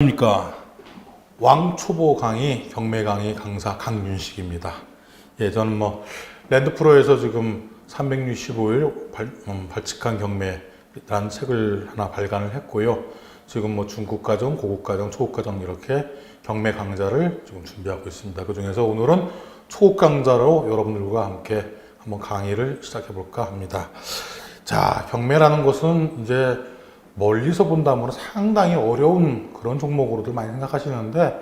안녕하십니까. 왕초보 강의, 경매 강의 강사 강윤식입니다. 예, 저는 랜드프로에서 지금 365일 발칙한 경매라는 책을 하나 발간을 했고요. 지금 중급과정, 고급과정, 초급과정 이렇게 경매 강좌를 지금 준비하고 있습니다. 그 중에서 오늘은 초급 강좌로 여러분들과 함께 한번 강의를 시작해 볼까 합니다. 자, 경매라는 것은 이제 멀리서 본다면 상당히 어려운 그런 종목으로들 많이 생각하시는데,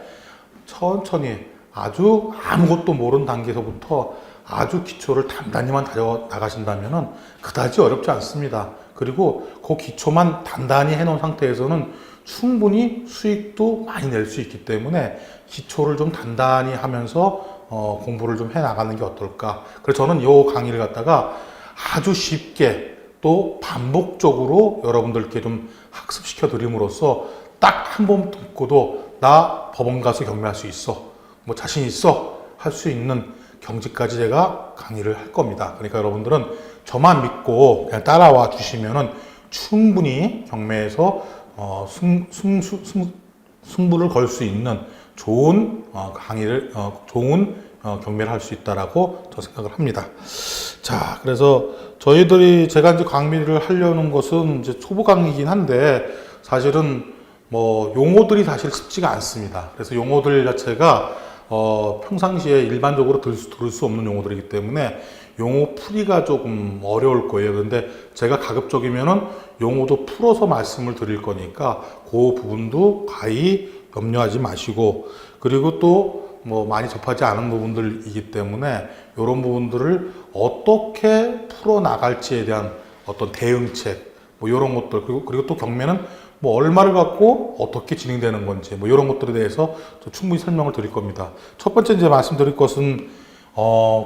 천천히 아주 아무것도 모르는 단계에서부터 아주 기초를 단단히만 다져 나가신다면 그다지 어렵지 않습니다. 그리고 그 기초만 단단히 해놓은 상태에서는 충분히 수익도 많이 낼 수 있기 때문에 기초를 좀 단단히 하면서 공부를 좀 해 나가는 게 어떨까. 그래서 저는 이 강의를 갖다가 아주 쉽게 또 반복적으로 여러분들께 좀 학습시켜 드림으로써 딱 한 번 듣고도 나 법원 가서 경매할 수 있어, 자신 있어 할 수 있는 경지까지 제가 강의를 할 겁니다. 그러니까 여러분들은 저만 믿고 그냥 따라와 주시면은 충분히 경매에서 승부를 걸 수 있는 좋은 강의를 좋은 경매를 할 수 있다라고 저 생각을 합니다. 자, 그래서 제가 이제 강의를 하려는 것은 이제 초보 강의이긴 한데, 사실은 용어들이 사실 쉽지가 않습니다. 그래서 용어들 자체가 평상시에 일반적으로 들을 수 없는 용어들이기 때문에 용어 풀이가 조금 어려울 거예요. 그런데 제가 가급적이면은 용어도 풀어서 말씀을 드릴 거니까 그 부분도 가히 염려하지 마시고, 그리고 또 많이 접하지 않은 부분들이기 때문에 이런 부분들을 어떻게 풀어 나갈지에 대한 어떤 대응책, 이런 것들, 그리고 또 경매는 얼마를 갖고 어떻게 진행되는 건지, 이런 것들에 대해서 충분히 설명을 드릴 겁니다. 첫 번째 이제 말씀드릴 것은,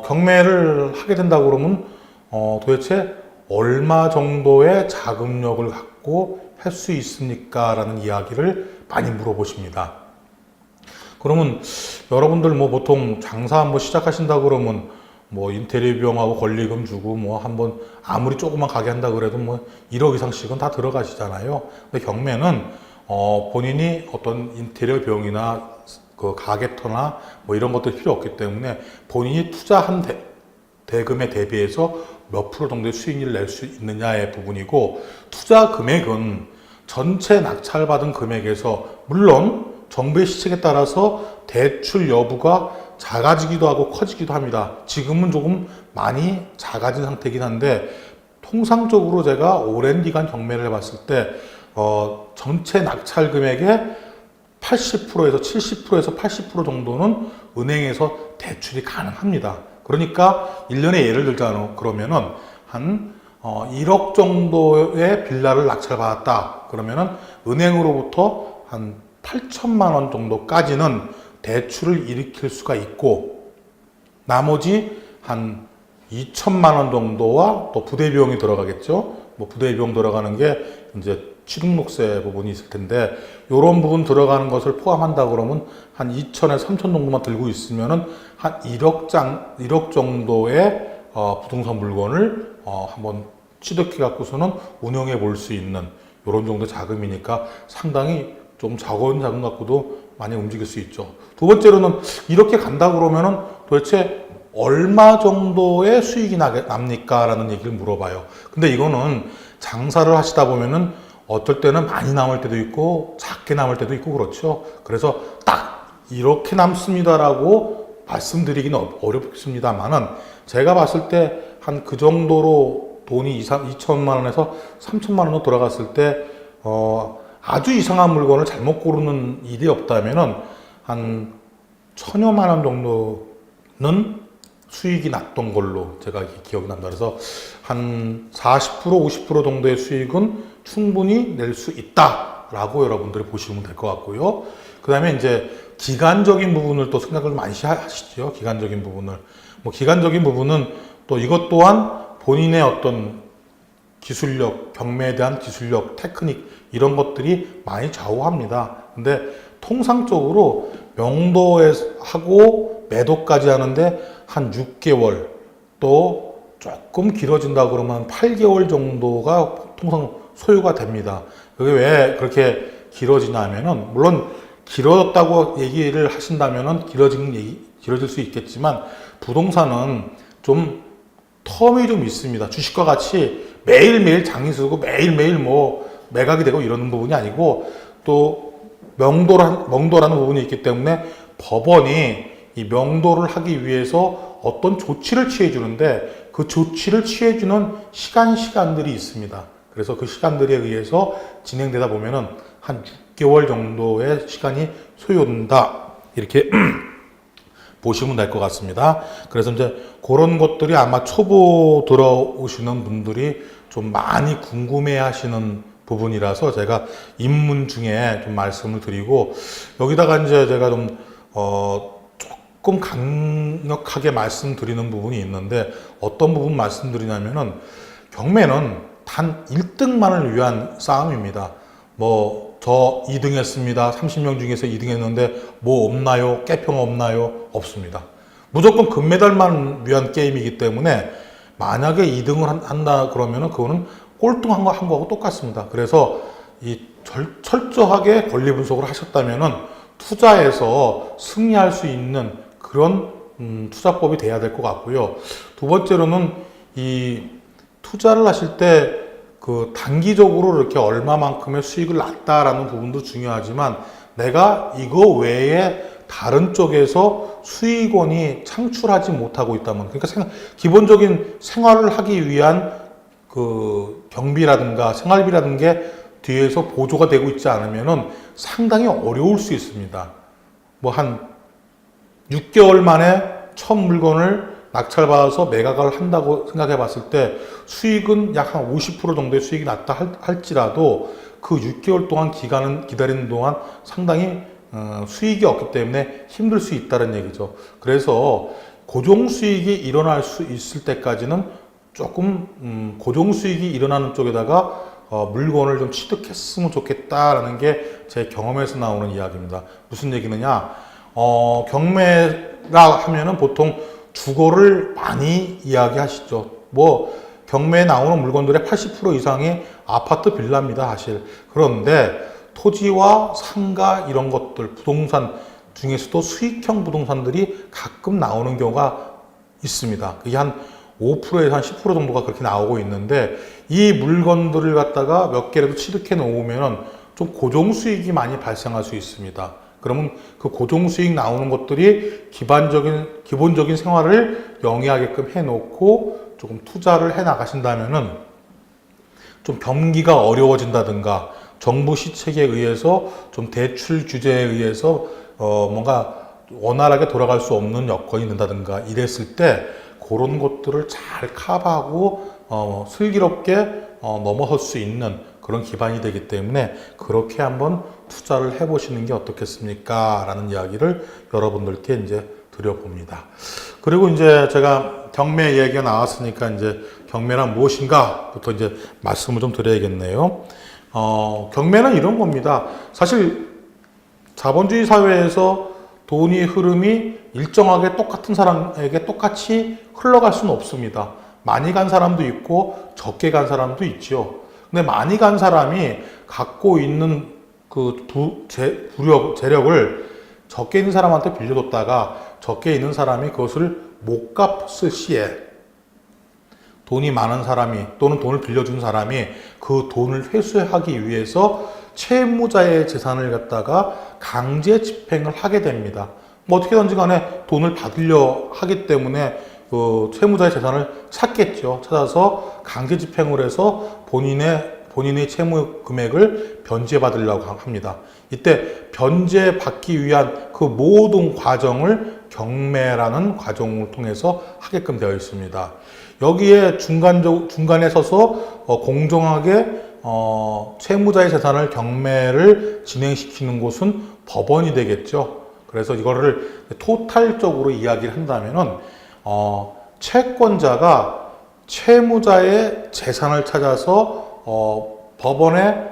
경매를 하게 된다고 그러면, 도대체 얼마 정도의 자금력을 갖고 할 수 있습니까? 라는 이야기를 많이 물어보십니다. 그러면 여러분들 보통 장사 한번 시작하신다 그러면 인테리어 비용하고 권리금 주고 한번 아무리 조금만 가게 한다 그래도 1억 이상씩은 다 들어가시잖아요. 근데 경매는 본인이 어떤 인테리어 비용이나 그 가게터나 이런 것들 필요 없기 때문에 본인이 투자한 대금에 대비해서 몇 프로 정도의 수익률을 낼 수 있느냐의 부분이고, 투자 금액은 전체 낙찰받은 금액에서 물론 정부의 시책에 따라서 대출 여부가 작아지기도 하고 커지기도 합니다. 지금은 조금 많이 작아진 상태이긴 한데, 통상적으로 제가 오랜 기간 경매를 해봤을 때 전체 낙찰 금액의 80%에서 70%에서 80% 정도는 은행에서 대출이 가능합니다. 그러니까 1년에 예를 들자면 그러면은 한 1억 정도의 빌라를 낙찰받았다 그러면은 은행으로부터 한 8천만 원 정도까지는 대출을 일으킬 수가 있고, 나머지 한 2천만 원 정도와 또 부대 비용이 들어가겠죠. 부대 비용 들어가는 게 이제 취등록세 부분이 있을 텐데, 이런 부분 들어가는 것을 포함한다 그러면 한 2천에서 3천 정도만 들고 있으면은 한 1억 정도의 부동산 물건을 한번 취득해 갖고서는 운영해 볼 수 있는 이런 정도 자금이니까 상당히 좀 작은 자금 갖고도 많이 움직일 수 있죠. 두 번째로는 이렇게 간다 그러면은 도대체 얼마 정도의 수익이 납니까? 라는 얘기를 물어봐요. 근데 이거는 장사를 하시다 보면은 어떨 때는 많이 남을 때도 있고 작게 남을 때도 있고 그렇죠. 그래서 딱 이렇게 남습니다라고 말씀드리기는 어렵습니다만은, 제가 봤을 때 한 그 정도로 돈이 2천만 원에서 3천만 원으로 돌아갔을 때 아주 이상한 물건을 잘못 고르는 일이 없다면은 한 1,000여만 원 정도는 수익이 났던 걸로 제가 기억이 납니다. 그래서 한 40%, 50% 정도의 수익은 충분히 낼 수 있다라고 여러분들이 보시면 될 것 같고요. 그 다음에 이제 기간적인 부분을 또 생각을 많이 하시죠. 기간적인 부분을. 기간적인 부분은 또 이것 또한 본인의 어떤 기술력, 경매에 대한 기술력, 테크닉 이런 것들이 많이 좌우합니다. 근데 통상적으로 명도에 하고 매도까지 하는데 한 6개월, 또 조금 길어진다 그러면 8개월 정도가 통상 소요가 됩니다. 그게 왜 그렇게 길어지냐면은, 물론 길어졌다고 얘기를 하신다면은 길어질 수 있겠지만 부동산은 좀 텀이 좀 있습니다. 주식과 같이 매일매일 장이 서고 매일매일 뭐 매각이 되고 이러는 부분이 아니고 또 명도라는 부분이 있기 때문에 법원이 이 명도를 하기 위해서 어떤 조치를 취해 주는데 그 조치를 취해 주는 시간들이 있습니다. 그래서 그 시간들에 의해서 진행되다 보면은 한 6개월 정도의 시간이 소요된다. 이렇게 보시면 될 것 같습니다. 그래서 이제 그런 것들이 아마 초보 들어오시는 분들이 좀 많이 궁금해 하시는 부분이라서 제가 입문 중에 좀 말씀을 드리고 여기다가 이제 제가 좀, 조금 강력하게 말씀드리는 부분이 있는데 어떤 부분 말씀드리냐면은 경매는 단 1등만을 위한 싸움입니다. 뭐 저 2등 했습니다. 30명 중에서 2등 했는데 뭐 없나요? 깨평 없나요? 없습니다. 무조건 금메달만 위한 게임이기 때문에 만약에 2등을 한다 그러면은 그거는 꼴등한 거하고 똑같습니다. 그래서 이 철저하게 권리 분석을 하셨다면은 투자에서 승리할 수 있는 그런 투자법이 돼야 될 것 같고요. 두 번째로는 이 투자를 하실 때 그 단기적으로 이렇게 얼마만큼의 수익을 났다라는 부분도 중요하지만 내가 이거 외에 다른 쪽에서 수익원이 창출하지 못하고 있다면 그러니까 기본적인 생활을 하기 위한 그 경비라든가 생활비라는 게 뒤에서 보조가 되고 있지 않으면은 상당히 어려울 수 있습니다. 뭐 한 6개월 만에 첫 물건을 낙찰받아서 매각을 한다고 생각해 봤을 때 수익은 약 한 50% 정도의 수익이 났다 할지라도 그 6개월 동안 기다리는 동안 상당히 수익이 없기 때문에 힘들 수 있다는 얘기죠. 그래서 고정 수익이 일어날 수 있을 때까지는 조금 고정 수익이 일어나는 쪽에다가 물건을 좀 취득했으면 좋겠다라는 게 제 경험에서 나오는 이야기입니다. 무슨 얘기느냐? 경매라 하면은 보통 주거를 많이 이야기하시죠. 뭐 경매에 나오는 물건들의 80% 이상이 아파트 빌라입니다, 사실. 그런데 토지와 상가 이런 것들, 부동산 중에서도 수익형 부동산들이 가끔 나오는 경우가 있습니다. 그게 한 5%에서 한 10% 정도가 그렇게 나오고 있는데 이 물건들을 갖다가 몇 개라도 취득해 놓으면 좀 고정 수익이 많이 발생할 수 있습니다. 그러면 그 고정 수익 나오는 것들이 기본적인 생활을 영위하게끔 해놓고 조금 투자를 해 나가신다면은 좀 경기가 어려워진다든가 정부 시책에 의해서 좀 대출 규제에 의해서 뭔가 원활하게 돌아갈 수 없는 여건이 된다든가 이랬을 때 그런 것들을 잘 커버하고 슬기롭게 넘어설 수 있는 그런 기반이 되기 때문에 그렇게 한번 투자를 해보시는 게 어떻겠습니까? 라는 이야기를 여러분들께 이제 드려봅니다. 그리고 이제 제가 경매 얘기가 나왔으니까 이제 경매란 무엇인가?부터 이제 말씀을 좀 드려야겠네요. 경매는 이런 겁니다. 사실 자본주의 사회에서 돈의 흐름이 일정하게 똑같은 사람에게 똑같이 흘러갈 수는 없습니다. 많이 간 사람도 있고 적게 간 사람도 있죠. 근데 많이 간 사람이 갖고 있는 그 재력을 적게 있는 사람한테 빌려줬다가 적게 있는 사람이 그것을 못 갚을 시에 돈이 많은 사람이 또는 돈을 빌려준 사람이 그 돈을 회수하기 위해서 채무자의 재산을 갖다가 강제 집행을 하게 됩니다. 뭐 어떻게든지 간에 돈을 받으려 하기 때문에 그 채무자의 재산을 찾겠죠. 찾아서 강제 집행을 해서 본인의 채무 금액을 변제받으려고 합니다. 이때 변제받기 위한 그 모든 과정을 경매라는 과정을 통해서 하게끔 되어 있습니다. 여기에 중간에 서서 공정하게 채무자의 재산을 경매를 진행시키는 곳은 법원이 되겠죠. 그래서 이거를 토탈적으로 이야기를 한다면은 채권자가 채무자의 재산을 찾아서 법원에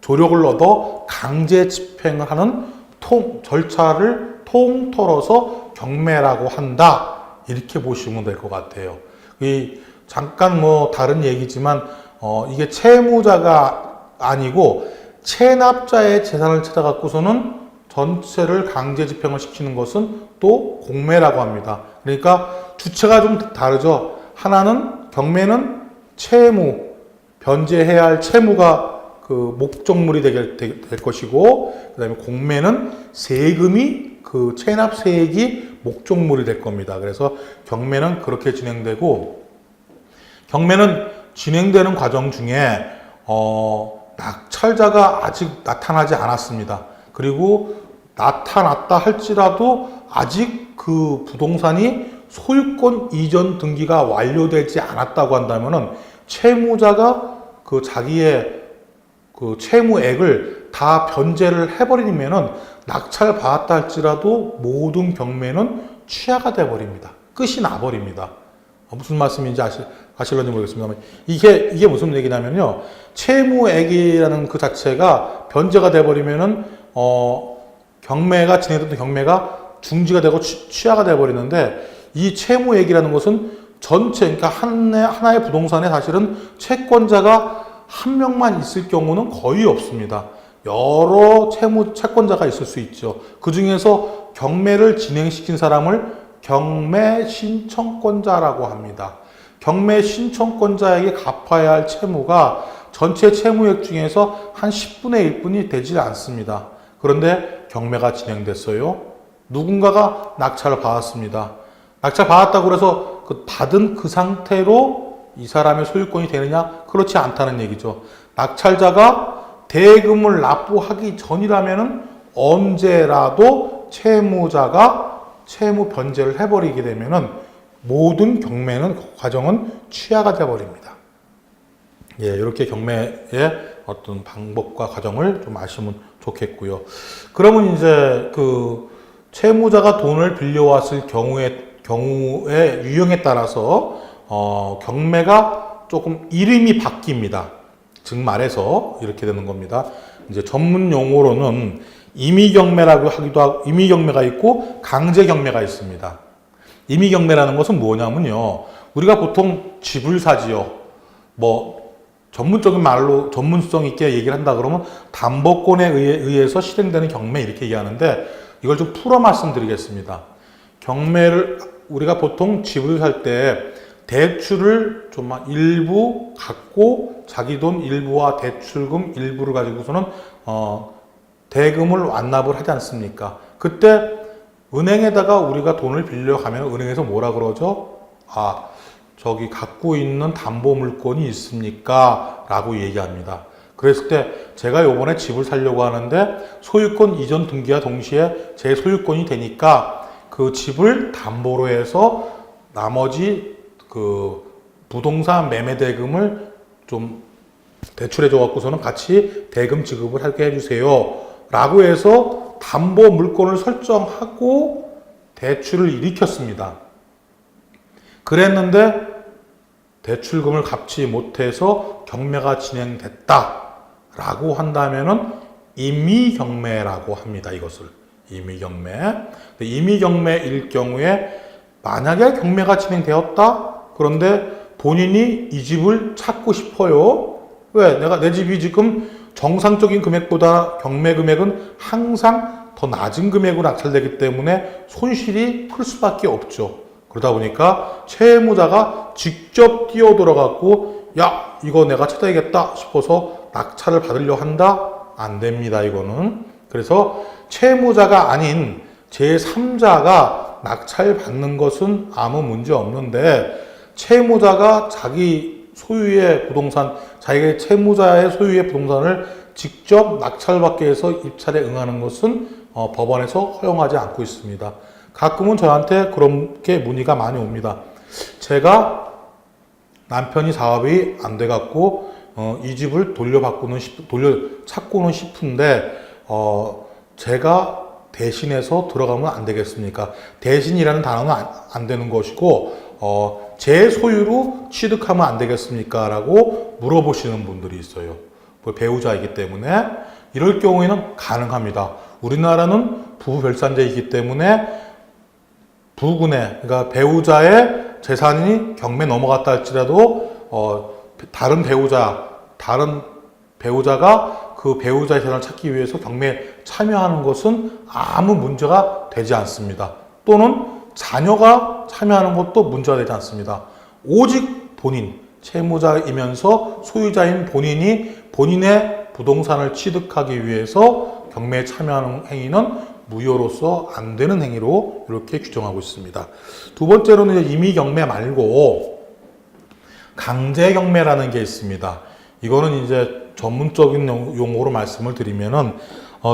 조력을 얻어 강제 집행을 하는 절차를 통틀어서 경매라고 한다. 이렇게 보시면 될 것 같아요. 잠깐 뭐 다른 얘기지만 이게 채무자가 아니고 체납자의 재산을 찾아갖고서는 전체를 강제 집행을 시키는 것은 또 공매라고 합니다. 그러니까 주체가 좀 다르죠. 하나는 경매는 채무, 변제해야 할 채무가 그 목적물이 될 것이고, 그 다음에 공매는 세금이 그 체납세액이 목적물이 될 겁니다. 그래서 경매는 그렇게 진행되고, 경매는 진행되는 과정 중에 낙찰자가 아직 나타나지 않았습니다. 그리고 나타났다 할지라도 아직 그 부동산이 소유권 이전 등기가 완료되지 않았다고 한다면은 채무자가 그 자기의 그 채무액을 다 변제를 해버리면은 낙찰 받았다 할지라도 모든 경매는 취하가 돼버립니다. 끝이 나버립니다. 무슨 말씀인지 아실런지 모르겠습니다만 이게 무슨 얘기냐면요. 채무액이라는 그 자체가 변제가 돼버리면은 경매가 진행됐던 경매가 중지가 되고 취하가 돼버리는데 이 채무액이라는 것은 전체 그러니까 하나의 부동산에 사실은 채권자가 한 명만 있을 경우는 거의 없습니다. 여러 채권자가 있을 수 있죠. 그 중에서 경매를 진행시킨 사람을 경매 신청권자라고 합니다. 경매 신청권자에게 갚아야 할 채무가 전체 채무액 중에서 한 10분의 1뿐이 되지 않습니다. 그런데 경매가 진행됐어요. 누군가가 낙찰을 받았습니다. 낙찰 받았다고 해서 받은 그 상태로 이 사람의 소유권이 되느냐? 그렇지 않다는 얘기죠. 낙찰자가 대금을 납부하기 전이라면은 언제라도 채무자가 채무 변제를 해버리게 되면은 모든 경매는 과정은 취하가 돼버립니다. 예, 이렇게 경매의 어떤 방법과 과정을 좀 아시면 좋겠고요. 그러면 이제 그 채무자가 돈을 빌려왔을 경우의 유형에 따라서 경매가 조금 이름이 바뀝니다. 즉 말해서 이렇게 되는 겁니다. 이제 전문 용어로는 임의경매라고 하기도 하고, 임의경매가 있고 강제경매가 있습니다. 임의경매라는 것은 뭐냐면요. 우리가 보통 집을 사지요. 뭐 전문적인 말로 전문성 있게 얘기를 한다 그러면 담보권에 의해서 실행되는 경매 이렇게 얘기하는데 이걸 좀 풀어 말씀드리겠습니다. 경매를 우리가 보통 집을 살 때 대출을 좀 일부 갖고 자기 돈 일부와 대출금 일부를 가지고서는 대금을 완납을 하지 않습니까? 그때 은행에다가 우리가 돈을 빌려가면 은행에서 뭐라 그러죠? 저기 갖고 있는 담보 물건이 있습니까? 라고 얘기합니다. 그랬을 때 제가 요번에 집을 사려고 하는데 소유권 이전 등기와 동시에 제 소유권이 되니까 그 집을 담보로 해서 나머지 그 부동산 매매 대금을 좀 대출해 줘 갖고서는 같이 대금 지급을 하게 해주세요 라고 해서 담보 물건을 설정하고 대출을 일으켰습니다. 그랬는데 대출금을 갚지 못해서 경매가 진행됐다 라고 한다면은 임의경매라고 합니다. 이것을 임의경매. 임의경매일 경우에 만약에 경매가 진행되었다 그런데 본인이 이 집을 찾고 싶어요. 왜? 내 집이 지금 정상적인 금액보다 경매 금액은 항상 더 낮은 금액으로 낙찰되기 때문에 손실이 클 수밖에 없죠. 그러다 보니까 채무자가 직접 뛰어들어갖고 야 이거 내가 찾아야겠다 싶어서 낙찰을 받으려 한다? 안 됩니다. 이거는. 그래서 채무자가 아닌 제3자가 낙찰 받는 것은 아무 문제 없는데 채무자가 자기 소유의 부동산, 자기의 채무자의 소유의 부동산을 직접 낙찰받게 해서 입찰에 응하는 것은 법원에서 허용하지 않고 있습니다. 가끔은 저한테 그렇게 문의가 많이 옵니다. 제가 남편이 사업이 안 돼갖고 이 집을 찾고는 싶은데 제가 대신해서 들어가면 안 되겠습니까? 대신이라는 단어는 안 되는 것이고 제 소유로 취득하면 안 되겠습니까? 라고 물어보시는 분들이 있어요. 배우자이기 때문에 이럴 경우에는 가능합니다. 우리나라는 부부별산제이기 때문에 부군의 그러니까 배우자의 재산이 경매 넘어갔다 할지라도 다른 배우자가 그 배우자의 재산을 찾기 위해서 경매 참여하는 것은 아무 문제가 되지 않습니다. 또는 자녀가 참여하는 것도 문제가 되지 않습니다. 오직 본인, 채무자이면서 소유자인 본인이 본인의 부동산을 취득하기 위해서 경매에 참여하는 행위는 무효로서 안 되는 행위로 이렇게 규정하고 있습니다. 두 번째로는 임의 경매 말고 강제 경매라는 게 있습니다. 이거는 이제 전문적인 용어로 말씀을 드리면은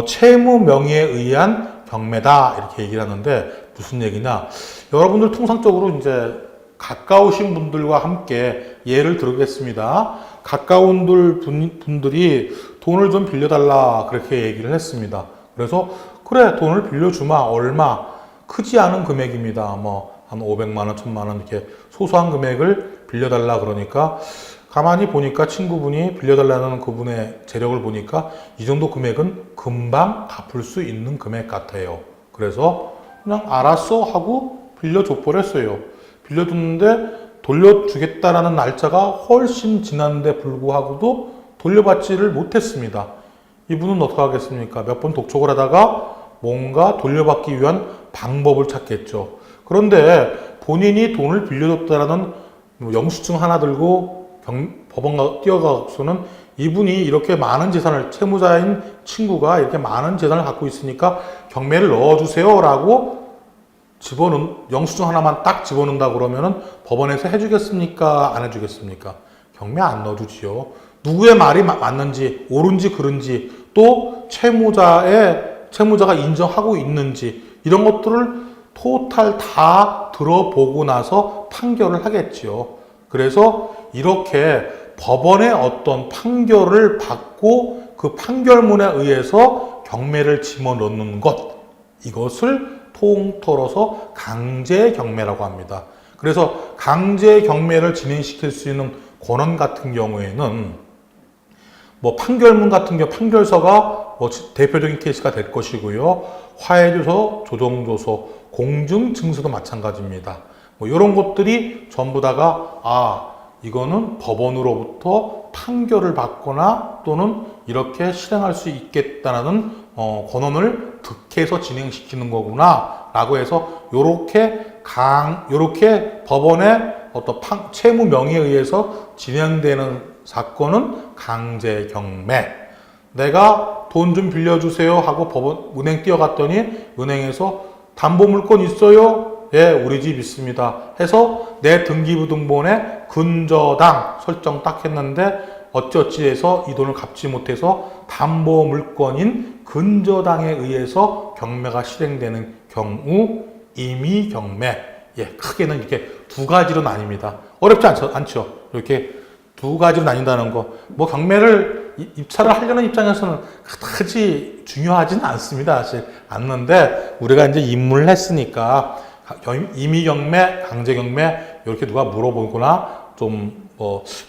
채무 명의에 의한 경매다 이렇게 얘기를 하는데 무슨 얘기냐? 여러분들 통상적으로 이제 가까우신 분들과 함께 예를 들겠습니다. 가까운 분들이 돈을 좀 빌려달라 그렇게 얘기를 했습니다. 그래서 그래 돈을 빌려주마 얼마 크지 않은 금액입니다. 뭐 한 500만 원, 1000만 원 이렇게 소소한 금액을 빌려달라 그러니까 가만히 보니까 친구분이 빌려달라는 그분의 재력을 보니까 이 정도 금액은 금방 갚을 수 있는 금액 같아요. 그래서 그냥 알았어 하고 빌려줘 버렸어요. 빌려줬는데 돌려주겠다라는 날짜가 훨씬 지났는데 불구하고도 돌려받지를 못했습니다. 이분은 어떻게 하겠습니까? 몇 번 독촉을 하다가 뭔가 돌려받기 위한 방법을 찾겠죠. 그런데 본인이 돈을 빌려줬다라는 영수증 하나 들고 법원 뛰어가서는 이분이 이렇게 많은 재산을, 채무자인 친구가 이렇게 많은 재산을 갖고 있으니까 경매를 넣어주세요 라고 영수증 하나만 딱 집어넣는다 그러면은 법원에서 해주겠습니까? 안 해주겠습니까? 경매 안 넣어주지요. 누구의 말이 맞는지, 옳은지, 그른지, 또 채무자가 인정하고 있는지, 이런 것들을 토탈 다 들어보고 나서 판결을 하겠지요. 그래서 이렇게 법원의 어떤 판결을 받고 그 판결문에 의해서 경매를 집어넣는 것, 이것을 통틀어서 강제 경매라고 합니다. 그래서 강제 경매를 진행시킬 수 있는 권한 같은 경우에는 뭐 판결문 같은 경우 판결서가 뭐 대표적인 케이스가 될 것이고요. 화해조서, 조정조서, 공증증서도 마찬가지입니다. 뭐 이런 것들이 전부 다가 이거는 법원으로부터 판결을 받거나 또는 이렇게 실행할 수 있겠다는 권한을 득해서 진행시키는 거구나 라고 해서 요렇게 법원의 어떤 채무 명의에 의해서 진행되는 사건은 강제 경매. 내가 돈 좀 빌려주세요 하고 은행 뛰어갔더니 은행에서 담보 물건 있어요? 예, 우리 집 있습니다. 해서 내 등기부등본에 근저당 설정 딱 했는데 어찌어찌 해서 이 돈을 갚지 못해서 담보 물건인 근저당에 의해서 경매가 실행되는 경우 임의 경매. 예, 크게는 이렇게 두 가지로 나뉩니다. 어렵지 않죠? 이렇게 두 가지로 나뉜다는 거. 뭐 경매를 입찰을 하려는 입장에서는 그다지 중요하지는 않습니다. 사실 않는데 우리가 이제 입문을 했으니까 임의 경매, 강제 경매 이렇게 누가 물어보거나 좀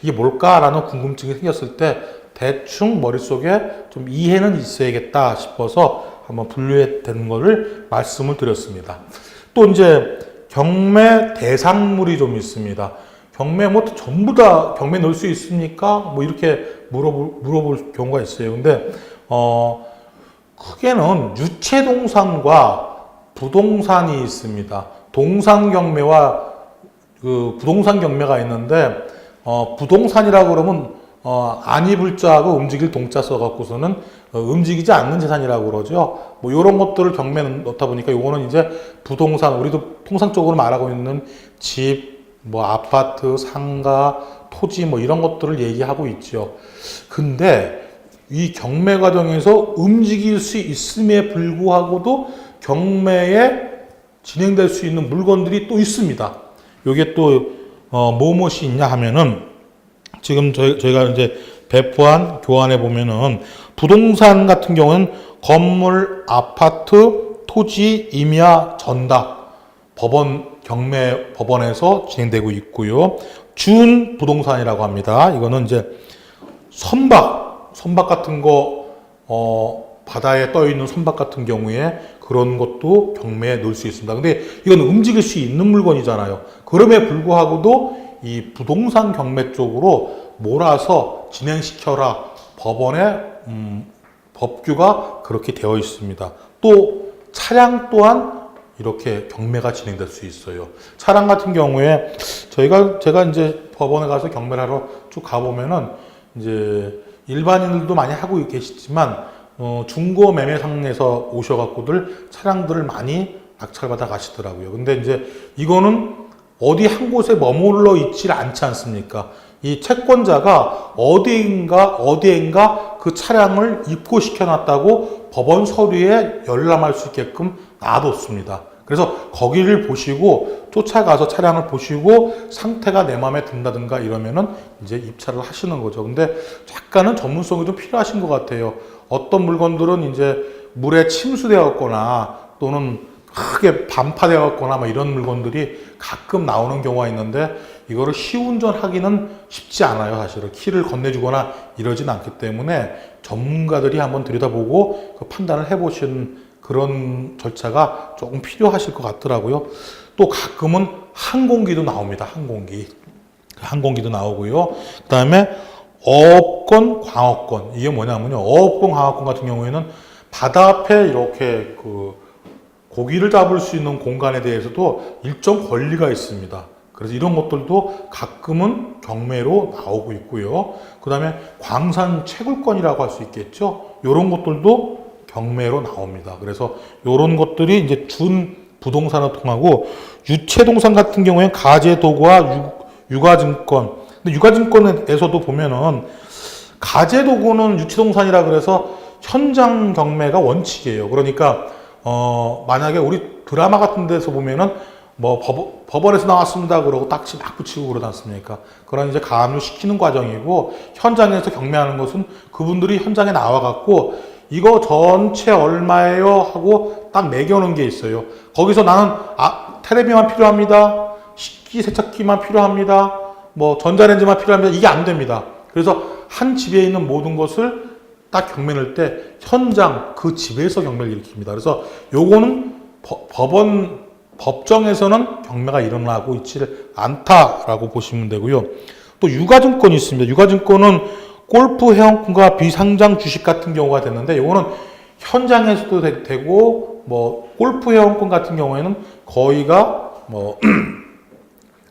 이게 뭘까라는 궁금증이 생겼을 때 대충 머릿속에 좀 이해는 있어야겠다 싶어서 한번 분류해 된 거를 말씀을 드렸습니다. 또 이제 경매 대상물이 좀 있습니다. 경매 뭐 전부 다 경매 넣을 수 있습니까? 뭐 이렇게 물어볼 경우가 있어요. 근데 크게는 유체동산과 부동산이 있습니다. 동산 경매와 그 부동산 경매가 있는데 부동산이라고 그러면 안입을 자하고 움직일 동자 써갖고서는 움직이지 않는 재산이라고 그러죠. 뭐 이런 것들을 경매에 넣다 보니까 요거는 이제 부동산, 우리도 통상적으로 말하고 있는 집, 뭐 아파트, 상가, 토지 뭐 이런 것들을 얘기하고 있죠. 근데 이 경매 과정에서 움직일 수 있음에 불구하고도 경매에 진행될 수 있는 물건들이 또 있습니다. 요게 또 무엇이 있냐 하면은 지금 저희가 이제 배포한 교환에 보면은 부동산 같은 경우는 건물, 아파트, 토지, 임야, 전답 법원에서 진행되고 있고요. 준 부동산이라고 합니다. 이거는 이제 선박 같은 거 바다에 떠 있는 선박 같은 경우에 그런 것도 경매에 넣을 수 있습니다. 근데 이건 움직일 수 있는 물건이잖아요. 그럼에 불구하고도 이 부동산 경매 쪽으로 몰아서 진행시켜라 법원에 법규가 그렇게 되어 있습니다. 또 차량 또한 이렇게 경매가 진행될 수 있어요. 차량 같은 경우에 제가 이제 법원에 가서 경매를 하러 쭉 가보면은 이제 일반인들도 많이 하고 계시지만 중고 매매상에서 오셔갖고들 차량들을 많이 낙찰받아 가시더라고요. 근데 이제 이거는 어디 한 곳에 머물러 있질 않지 않습니까? 이 채권자가 어디엔가 그 차량을 입고시켜 놨다고 법원 서류에 열람할 수 있게끔 놔뒀습니다. 그래서 거기를 보시고 쫓아가서 차량을 보시고 상태가 내 마음에 든다든가 이러면은 이제 입찰을 하시는 거죠. 근데 약간은 전문성이 좀 필요하신 것 같아요. 어떤 물건들은 이제 물에 침수되었거나 또는 크게 반파되었거나 뭐 이런 물건들이 가끔 나오는 경우가 있는데 이거를 시운전하기는 쉽지 않아요. 사실은 키를 건네주거나 이러진 않기 때문에 전문가들이 한번 들여다보고 그 판단을 해보시는 그런 절차가 조금 필요하실 것 같더라고요. 또 가끔은 항공기도 나옵니다. 항공기도 나오고요. 그 다음에 어업권, 광어권. 이게 뭐냐면요. 어업권, 광어권 같은 경우에는 바다 앞에 이렇게 고기를 잡을 수 있는 공간에 대해서도 일정 권리가 있습니다. 그래서 이런 것들도 가끔은 경매로 나오고 있고요. 그 다음에 광산 채굴권이라고 할 수 있겠죠. 이런 것들도 경매로 나옵니다. 그래서 이런 것들이 이제 준 부동산을 통하고 유체동산 같은 경우에는 가재도구와 유가증권. 근데 유가증권에서도 보면은 가재도구는 유체동산이라 그래서 현장 경매가 원칙이에요. 그러니까 만약에 우리 드라마 같은 데서 보면은 뭐 법원에서 나왔습니다 그러고 딱지 막 붙이고 그러지 않습니까? 그런 이제 가압류 시키는 과정이고 현장에서 경매하는 것은 그분들이 현장에 나와갖고 이거 전체 얼마예요? 하고 딱 매겨놓은 게 있어요. 거기서 나는 테레비만 필요합니다. 식기 세척기만 필요합니다. 뭐 전자레인지만 필요합니다. 이게 안 됩니다. 그래서 한 집에 있는 모든 것을 딱 경매 넣을 때 현장 그 집에서 경매를 일으킵니다. 그래서 요거는 법정에서는 경매가 일어나고 있지를 않다라고 보시면 되고요. 또 유가증권이 있습니다. 유가증권은 골프 회원권과 비상장 주식 같은 경우가 됐는데 이거는 현장에서도 되고 뭐 골프 회원권 같은 경우에는 거의가 뭐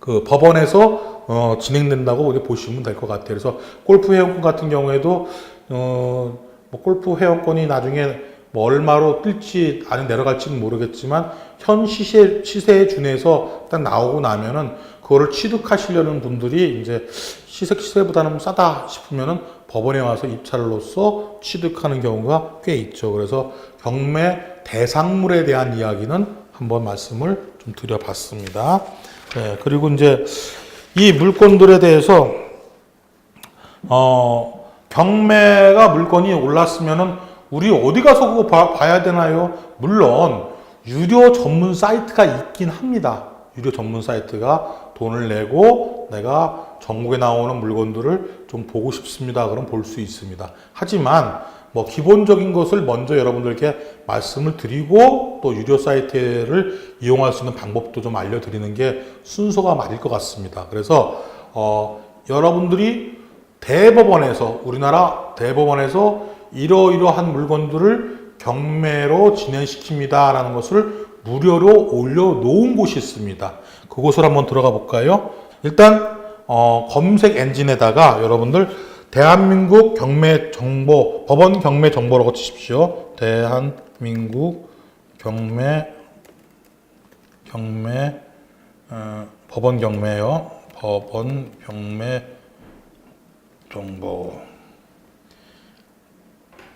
그 법원에서 진행된다고 보시면 될 것 같아요. 그래서 골프 회원권 같은 경우에도 뭐 골프 회원권이 나중에 뭐 얼마로 뜰지 아니 내려갈지는 모르겠지만 현 시세에 준해서 딱 나오고 나면은 그거를 취득하시려는 분들이 이제 시세보다는 싸다 싶으면은 법원에 와서 입찰로서 취득하는 경우가 꽤 있죠. 그래서 경매 대상물에 대한 이야기는 한번 말씀을 좀 드려봤습니다. 네, 그리고 이제 이 물건들에 대해서 경매가 물건이 올랐으면은 우리 어디 가서 그거 봐야 되나요? 물론 유료 전문 사이트가 있긴 합니다. 유료 전문 사이트가 돈을 내고 내가 전국에 나오는 물건들을 좀 보고 싶습니다. 그럼 볼 수 있습니다. 하지만 뭐 기본적인 것을 먼저 여러분들께 말씀을 드리고 또 유료 사이트를 이용할 수 있는 방법도 좀 알려드리는 게 순서가 맞을 것 같습니다. 그래서 여러분들이 우리나라 대법원에서 이러이러한 물건들을 경매로 진행시킵니다라는 것을 무료로 올려놓은 곳이 있습니다. 그곳을 한번 들어가 볼까요? 일단 검색 엔진에다가 여러분들 대한민국 경매 정보, 법원 경매 정보라고 치십시오. 대한민국 법원 경매요. 법원 경매 정보.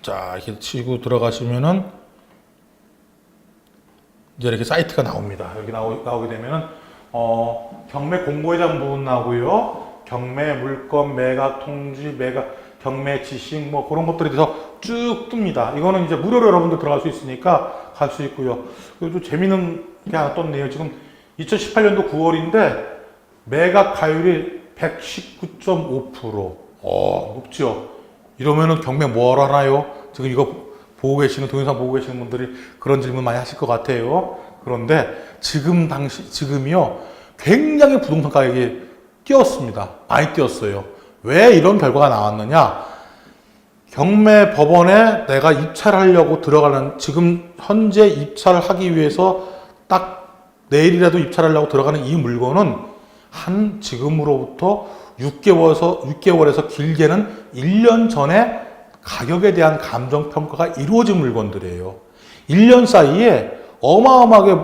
자, 이렇게 치고 들어가시면은 이제 이렇게 사이트가 나옵니다. 여기 나오게 되면은 경매 공고회장 부분 나오고요. 경매 물건 매각 통지, 경매 지식 뭐 그런 것들에 대해서 쭉 뜹니다. 이거는 이제 무료로 여러분들 들어갈 수 있으니까 갈 수 있고요. 그리고 좀 재미있는 게 하나 떴네요. 지금 2018년도 9월인데 매각 가율이 119.5%. 높죠. 이러면은 경매 뭐하러 하나요? 지금 이거 보고 계시는, 동영상 보고 계시는 분들이 그런 질문 많이 하실 것 같아요. 그런데 지금이요, 굉장히 부동산 가격이 뛰었습니다. 많이 뛰었어요. 왜 이런 결과가 나왔느냐? 경매 법원에 내가 입찰하려고 들어가는, 지금 현재 입찰을 하기 위해서 딱 내일이라도 입찰하려고 들어가는 이 물건은 한 지금으로부터 6개월에서 길게는 1년 전에 가격에 대한 감정평가가 이루어진 물건들이에요. 1년 사이에 어마어마하게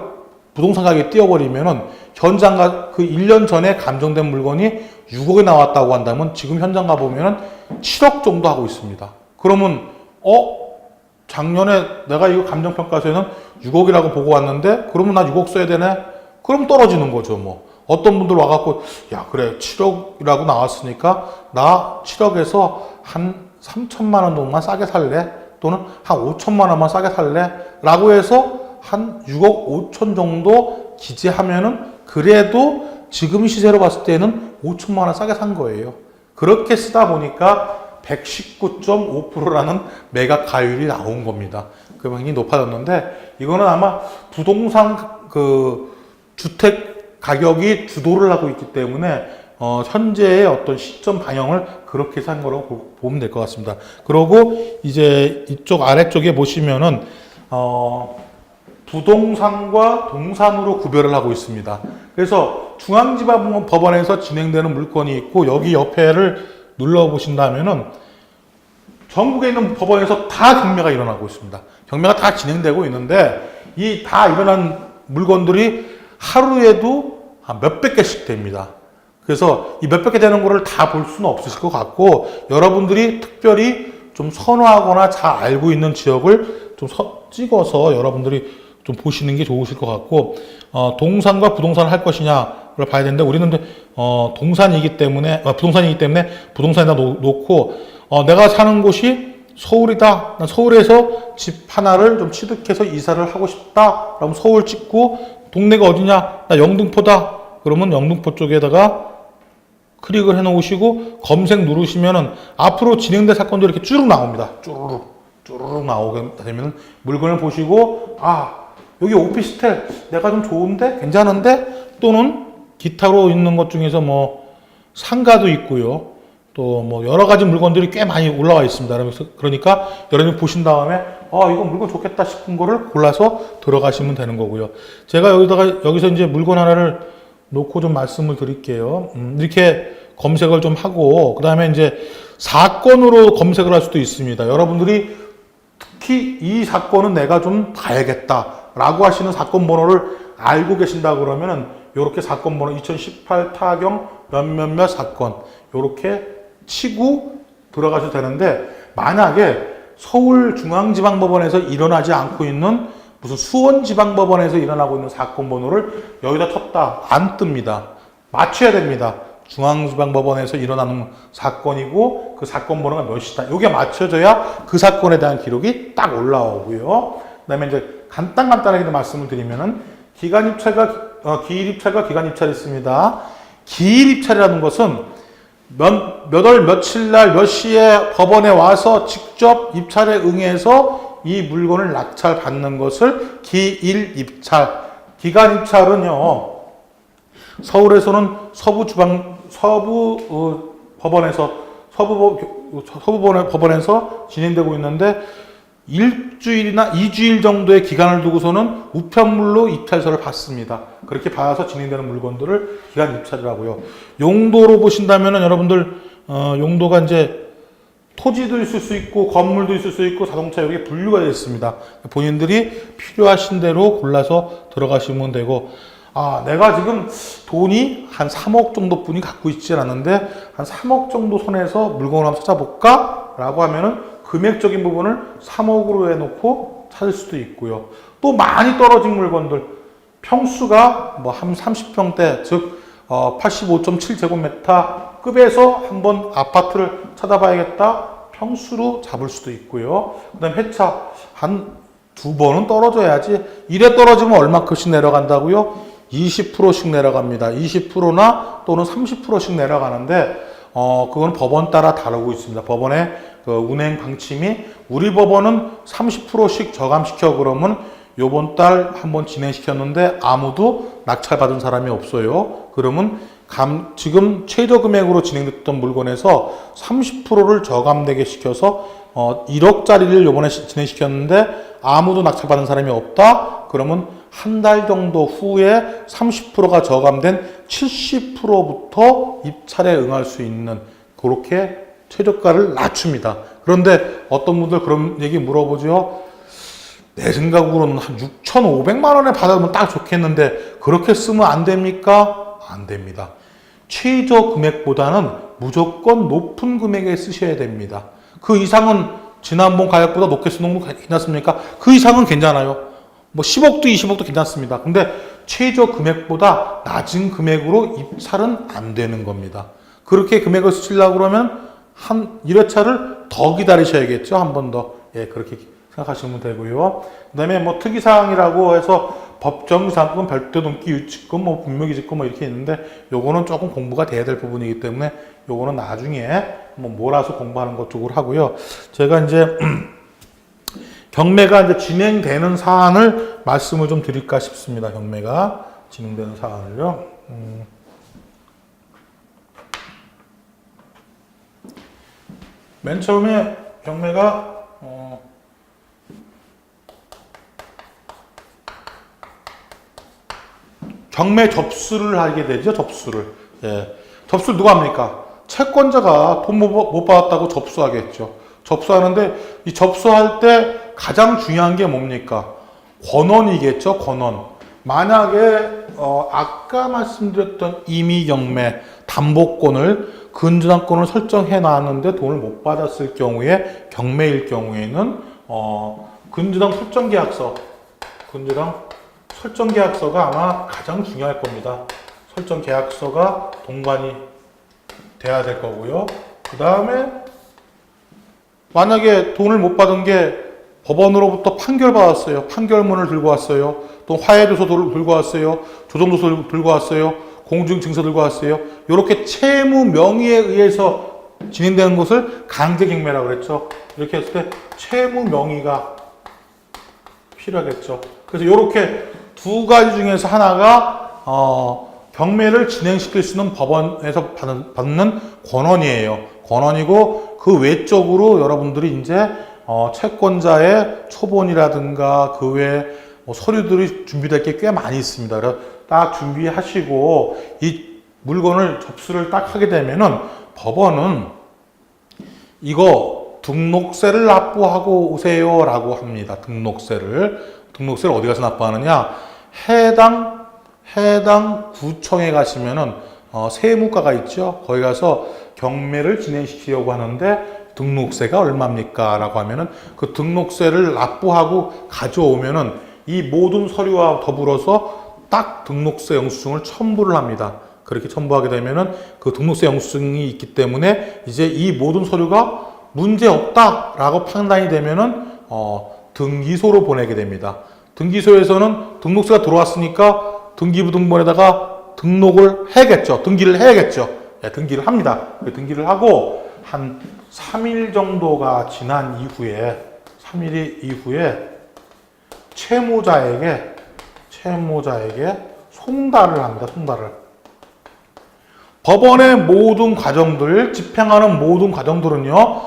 부동산 가격이 뛰어버리면은 현장 그 1년 전에 감정된 물건이 6억에 나왔다고 한다면 지금 현장 가보면은 7억 정도 하고 있습니다. 그러면, 작년에 내가 이거 감정평가서에는 6억이라고 보고 왔는데, 그러면 나 6억 써야 되네? 그럼 떨어지는 거죠, 뭐. 어떤 분들 와갖고, 야, 그래, 7억이라고 나왔으니까, 나 7억에서 한 3천만 원 정도만 싸게 살래? 또는 한 5천만 원만 싸게 살래? 라고 해서 한 6억 5천 정도 기재하면은, 그래도 지금 시세로 봤을 때는 5천만 원 싸게 산 거예요. 그렇게 쓰다 보니까 119.5%라는 매각 가율이 나온 겁니다. 금액이 높아졌는데, 이거는 아마 부동산 주택 가격이 주도를 하고 있기 때문에 현재의 어떤 시점 방향을 그렇게 산 거라고 보면 될 것 같습니다. 그리고 이제 이쪽 아래쪽에 보시면은 부동산과 동산으로 구별을 하고 있습니다. 그래서 중앙지방법원에서 진행되는 물건이 있고, 여기 옆에를 눌러보신다면은 전국에 있는 법원에서 다 경매가 일어나고 있습니다. 경매가 다 진행되고 있는데, 이 다 일어난 물건들이 하루에도 한 몇백 개씩 됩니다. 그래서 이 몇백 개 되는 거를 다 볼 수는 없으실 것 같고, 여러분들이 특별히 좀 선호하거나 잘 알고 있는 지역을 좀 찍어서 여러분들이 좀 보시는 게 좋으실 것 같고, 동산과 부동산을 할 것이냐를 봐야 되는데, 우리는 부동산이기 때문에 부동산에다 놓고, 내가 사는 곳이 서울이다. 난 서울에서 집 하나를 좀 취득해서 이사를 하고 싶다. 그럼 서울 찍고, 동네가 어디냐? 나 영등포다. 그러면 영등포 쪽에다가 클릭을 해 놓으시고 검색 누르시면은 앞으로 진행될 사건들이 이렇게 쭈룩 나옵니다. 쭈르륵 나오게 되면 물건을 보시고, 여기 오피스텔 내가 좀 좋은데? 괜찮은데? 또는 기타로 있는 것 중에서 뭐 상가도 있고요. 또 뭐 여러 가지 물건들이 꽤 많이 올라와 있습니다. 그러니까 여러분이 보신 다음에 이거 물건 좋겠다 싶은 거를 골라서 들어가시면 되는 거고요. 제가 여기서 이제 물건 하나를 놓고 좀 말씀을 드릴게요. 이렇게 검색을 좀 하고, 그 다음에 이제 사건으로 검색을 할 수도 있습니다. 여러분들이 특히 이 사건은 내가 좀 봐야겠다라고 하시는 사건 번호를 알고 계신다 그러면은 요렇게 사건 번호 2018 타경 몇몇몇 사건 요렇게 치고 들어가셔도 되는데, 만약에 서울중앙지방법원에서 일어나지 않고 있는 무슨 수원지방법원에서 일어나고 있는 사건 번호를 여기다 쳤다 안 뜹니다. 맞춰야 됩니다. 중앙지방법원에서 일어나는 사건이고 그 사건 번호가 몇이다. 이게 맞춰져야 그 사건에 대한 기록이 딱 올라오고요. 그다음에 이제 간단하게 말씀을 드리면은 기일입찰과 기간입찰이 있습니다. 기일입찰이라는 것은 몇 월 며칠 날 몇 시에 법원에 와서 직접 입찰에 응해서 이 물건을 낙찰 받는 것을 기일입찰. 기간입찰은요, 서울에서는 서부법원에서 진행되고 있는데, 일주일이나 2주일 정도의 기간을 두고서는 우편물로 입찰서를 받습니다. 그렇게 받아서 진행되는 물건들을 기간 입찰이라고요. 용도로 보신다면은 여러분들 용도가 이제 토지도 있을 수 있고 건물도 있을 수 있고 자동차 여기에 분류가 되어 있습니다. 본인들이 필요하신 대로 골라서 들어가시면 되고, 내가 지금 돈이 한 3억 정도뿐이 갖고 있지 않은데 한 3억 정도 손에서 물건을 한번 찾아볼까? 라고 하면은 금액적인 부분을 3억으로 해놓고 찾을 수도 있고요. 또 많이 떨어진 물건들, 평수가 뭐 한 30평대, 즉 85.7제곱미터 급에서 한번 아파트를 찾아봐야겠다. 평수로 잡을 수도 있고요. 그 다음에 회차 한 2번은 떨어져야지. 1회 떨어지면 얼마큼씩 내려간다고요? 20%씩 내려갑니다. 20%나 또는 30%씩 내려가는데 그건 법원 따라 다르고 있습니다. 법원의 그 운행 방침이, 우리 법원은 30%씩 저감시켜 그러면 요번 달 한번 진행시켰는데 아무도 낙찰받은 사람이 없어요. 그러면 지금 최저 금액으로 진행됐던 물건에서 30%를 저감되게 시켜서 1억짜리를 요번에 진행시켰는데 아무도 낙찰받은 사람이 없다? 그러면 한 달 정도 후에 30%가 저감된 70%부터 입찰에 응할 수 있는 그렇게 최저가를 낮춥니다. 그런데 어떤 분들 그런 얘기 물어보죠. 내 생각으로는 한 6,500만 원에 받으면 딱 좋겠는데 그렇게 쓰면 안 됩니까? 안 됩니다. 최저 금액보다는 무조건 높은 금액에 쓰셔야 됩니다. 그 이상은 지난번 가격보다 높게 쓰는 건 괜찮습니까? 그 이상은 괜찮아요. 뭐 10억도 20억도 괜찮습니다. 근데 최저 금액보다 낮은 금액으로 입찰은 안 되는 겁니다. 그렇게 금액을 쓰시려고 그러면 한 1회차를 더 기다리셔야겠죠. 한 번 더. 예, 그렇게 생각하시면 되고요. 그 다음에 뭐 특이사항이라고 해서 법정상금, 별도등기, 유치금, 뭐 분묘기지금 뭐 이렇게 있는데 요거는 조금 공부가 돼야 될 부분이기 때문에 요거는 나중에 뭐 몰아서 공부하는 것 쪽으로 하고요. 제가 이제 경매가 이제 진행되는 사안을 말씀을 좀 드릴까 싶습니다. 경매가 진행되는 사안을요. 맨 처음에 경매가 경매 접수를 하게 되죠. 접수를. 예. 접수를 누가 합니까? 채권자가 돈 못 받았다고 접수하겠죠. 접수하는데 이 접수할 때 가장 중요한 게 뭡니까? 권원이겠죠. 권원. 만약에 아까 말씀드렸던 임의경매 담보권을 근저당권을 설정해 놨는데 돈을 못 받았을 경우에 경매일 경우에는 근저당 설정계약서가 아마 가장 중요할 겁니다. 설정계약서가 동반이 돼야 될 거고요. 그 다음에 만약에 돈을 못 받은 게 법원으로부터 판결받았어요. 판결문을 들고 왔어요. 또 화해조서를 들고 왔어요. 조정조서를 들고 왔어요. 공증증서 들고 왔어요. 이렇게 채무 명의에 의해서 진행되는 것을 강제경매라고 그랬죠. 이렇게 했을 때 채무 명의가 필요하겠죠. 그래서 이렇게 두 가지 중에서 하나가 경매를 진행시킬 수 있는 법원에서 받는 권한이에요. 권한이고 그 외적으로 여러분들이 이제 채권자의 초본이라든가 그 외에 뭐 서류들이 준비될 게 꽤 많이 있습니다. 그래서 딱 준비하시고 이 물건을 접수를 딱 하게 되면은 법원은 이거 등록세를 납부하고 오세요라고 합니다. 등록세를 어디 가서 납부하느냐? 해당 구청에 가시면은 세무과가 있죠. 거기 가서 경매를 진행시키려고 하는데 등록세가 얼마입니까? 라고 하면은 그 등록세를 납부하고 가져오면은 이 모든 서류와 더불어서 딱 등록세 영수증을 첨부를 합니다. 그렇게 첨부하게 되면은 그 등록세 영수증이 있기 때문에 이제 이 모든 서류가 문제 없다라고 판단이 되면은 등기소로 보내게 됩니다. 등기소에서는 등록세가 들어왔으니까 등기부등본에다가 등록을 해야겠죠. 등기를 해야겠죠. 예, 등기를 합니다. 등기를 하고 한 3일 정도가 지난 이후에 3일 이후에 채무자에게 송달을 합니다. 송달을. 법원의 모든 과정들, 집행하는 모든 과정들은요,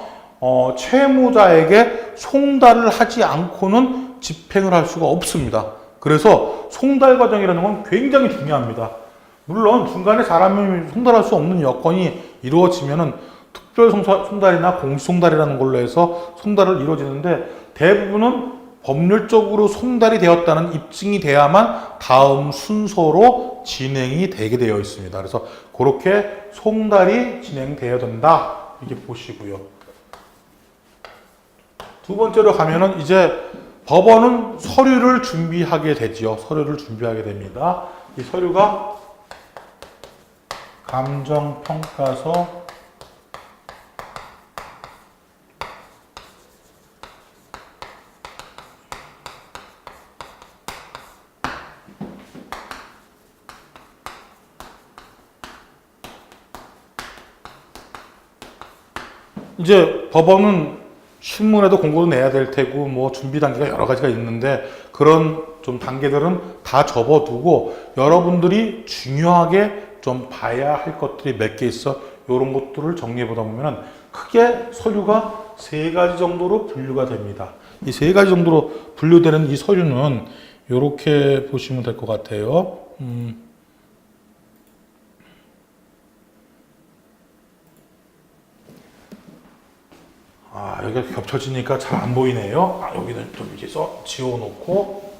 채무자에게 송달을 하지 않고는 집행을 할 수가 없습니다. 그래서 송달 과정이라는 건 굉장히 중요합니다. 물론 중간에 사람이 송달할 수 없는 여건이 이루어지면은 특별 송달이나 공시송달이라는 걸로 해서 송달을 이루어지는데 대부분은 법률적으로 송달이 되었다는 입증이 돼야만 다음 순서로 진행이 되게 되어 있습니다. 그래서 그렇게 송달이 진행되어야 된다. 이렇게 보시고요. 두 번째로 가면은 이제 법원은 서류를 준비하게 되지요. 서류를 준비하게 됩니다. 이 서류가 감정평가서, 이제 법원은 신문에도 공고도 내야 될 테고 뭐 준비 단계가 여러 가지가 있는데 그런 좀 단계들은 다 접어두고 여러분들이 중요하게 좀 봐야 할 것들이 몇 개 있어. 이런 것들을 정리해 보다 보면은 크게 서류가 세 가지 정도로 분류가 됩니다. 이 세 가지 정도로 분류되는 이 서류는 이렇게 보시면 될 것 같아요. 여기가 겹쳐지니까 잘 안 보이네요. 여기는 좀 이제 지워놓고,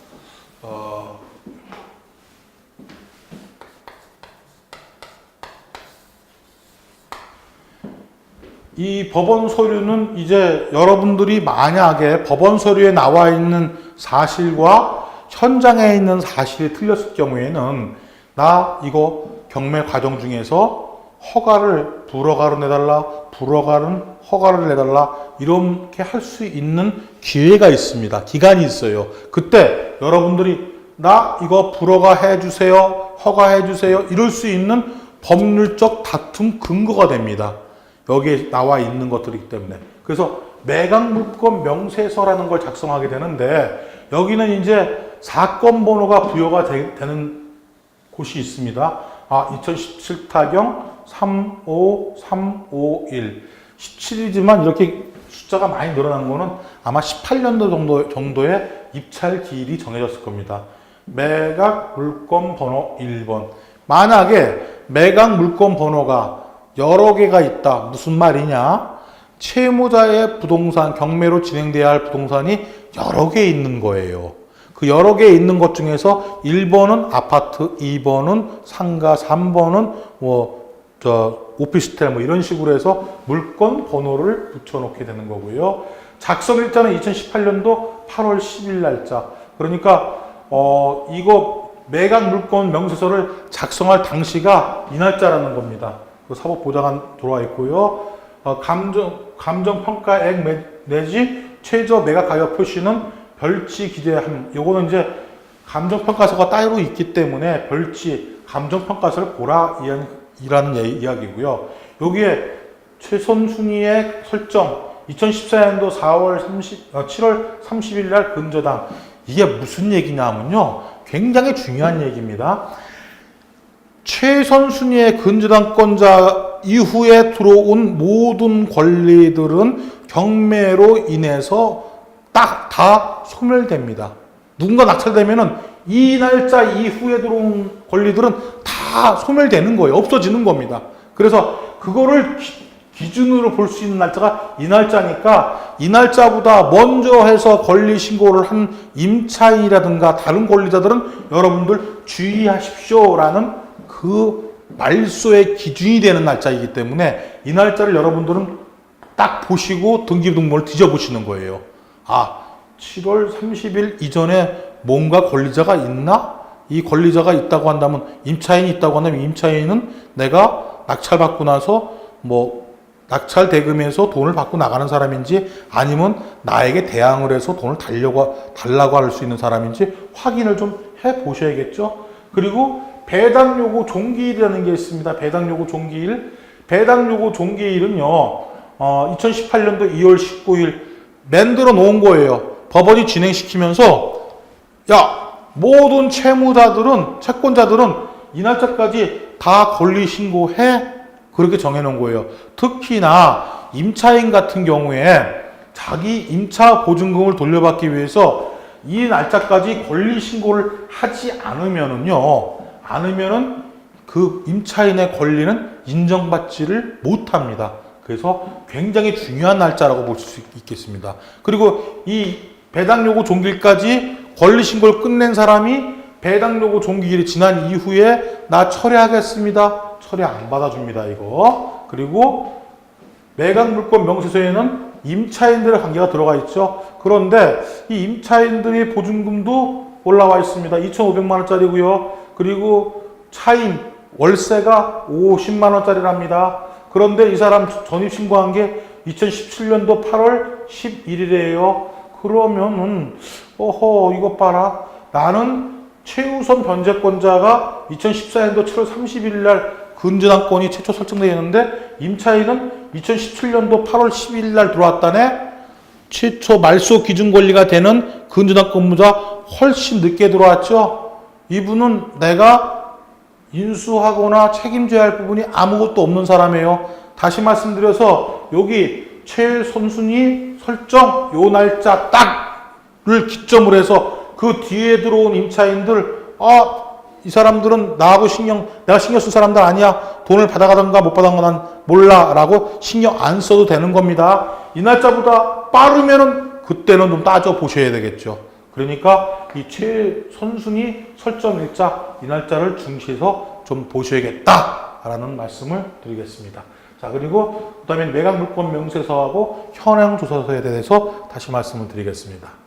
이 법원 서류는 이제 여러분들이 만약에 법원 서류에 나와 있는 사실과 현장에 있는 사실이 틀렸을 경우에는 나 이거 경매 과정 중에서 불허가를 내달라, 허가를 내달라 이렇게 할 수 있는 기회가 있습니다. 기간이 있어요. 그때 여러분들이 나 이거 불허가 해주세요, 허가해 주세요 이럴 수 있는 법률적 다툼 근거가 됩니다. 여기에 나와 있는 것들이기 때문에. 그래서 매각물권 명세서라는 걸 작성하게 되는데 여기는 이제 사건 번호가 부여가 되는 곳이 있습니다. 2017 타경 35351 17이지만 이렇게 숫자가 많이 늘어난 거는 아마 18년도 정도의 입찰 기일이 정해졌을 겁니다. 매각 물권 번호 1번. 만약에 매각 물권 번호가 여러 개가 있다. 무슨 말이냐? 채무자의 부동산, 경매로 진행돼야 할 부동산이 여러 개 있는 거예요. 그 여러 개 있는 것 중에서 1번은 아파트, 2번은 상가, 3번은 오피스텔 이런 식으로 해서 물건 번호를 붙여놓게 되는 거고요. 작성일자는 2018년도 8월 10일 날짜. 그러니까 이거 매각 물건 명세서를 작성할 당시가 이 날짜라는 겁니다. 사법보장관 들어와 있고요. 감정평가액 내지 최저 매각 가격 표시는 별지 기재함. 요거는 이제 감정평가서가 따로 있기 때문에 별지 감정평가서를 보라 이라는 이야기고요. 여기에 최선순위의 설정 2014년도 7월 30일 날 근저당. 이게 무슨 얘기냐면요. 굉장히 중요한 얘기입니다. 최선 순위의 근저당권자 이후에 들어온 모든 권리들은 경매로 인해서 다 소멸됩니다. 누군가 낙찰되면은 이 날짜 이후에 들어온 권리들은 다 소멸되는 거예요. 없어지는 겁니다. 그래서 그거를 기준으로 볼 수 있는 날짜가 이 날짜니까 이 날짜보다 먼저 해서 권리 신고를 한 임차인이라든가 다른 권리자들은 여러분들 주의하십시오라는 그 말소의 기준이 되는 날짜이기 때문에 이 날짜를 여러분들은 딱 보시고 등기부등본을 뒤져보시는 거예요. 7월 30일 이전에 뭔가 권리자가 있나? 이 권리자가 있다고 한다면 임차인이 있다고 한다면 임차인은 내가 낙찰받고 나서 낙찰 대금에서 돈을 받고 나가는 사람인지 아니면 나에게 대항을 해서 돈을 달라고 할 수 있는 사람인지 확인을 좀 해보셔야겠죠. 그리고 배당요구 종기일이라는 게 있습니다. 배당요구 종기일. 배당요구 종기일은요, 2018년도 2월 19일 만들어 놓은 거예요. 법원이 진행시키면서, 모든 채권자들은 이 날짜까지 다 권리 신고해. 그렇게 정해놓은 거예요. 특히나 임차인 같은 경우에 자기 임차 보증금을 돌려받기 위해서 이 날짜까지 권리 신고를 하지 않으면은 그 임차인의 권리는 인정받지를 못합니다. 그래서 굉장히 중요한 날짜라고 볼 수 있겠습니다. 그리고 이 배당요구 종기일까지 권리 신고를 끝낸 사람이 배당요구 종기일이 지난 이후에 나 철회하겠습니다. 철회 안 받아줍니다. 이거. 그리고 매각물권 명세서에는 임차인들의 관계가 들어가 있죠. 그런데 이 임차인들의 보증금도 올라와 있습니다. 2,500만 원짜리고요. 그리고 차임 월세가 50만 원짜리랍니다. 그런데 이 사람 전입신고한 게 2017년도 8월 11일이에요. 그러면은 이것 봐라. 나는 최우선 변제권자가 2014년도 7월 30일 날 근저당권이 최초 설정되어 있는데 임차인은 2017년도 8월 12일 날 들어왔다네. 최초 말소 기준 권리가 되는 근저당권보다 훨씬 늦게 들어왔죠. 이분은 내가 인수하거나 책임져야 할 부분이 아무것도 없는 사람이에요. 다시 말씀드려서 여기 최선순위 설정 요 날짜 딱을 기점으로 해서 그 뒤에 들어온 임차인들 이 사람들은 나하고 내가 신경 쓸 사람들 아니야. 돈을 받아가던가 못 받아가던가 난 몰라 라고 신경 안 써도 되는 겁니다. 이 날짜보다 빠르면은 그때는 좀 따져 보셔야 되겠죠. 그러니까 이 최선순위 설정 일자 이 날짜를 중시해서 좀 보셔야겠다라는 말씀을 드리겠습니다. 자, 그리고 그다음에 매각 물권 명세서하고 현황 조사서에 대해서 다시 말씀을 드리겠습니다.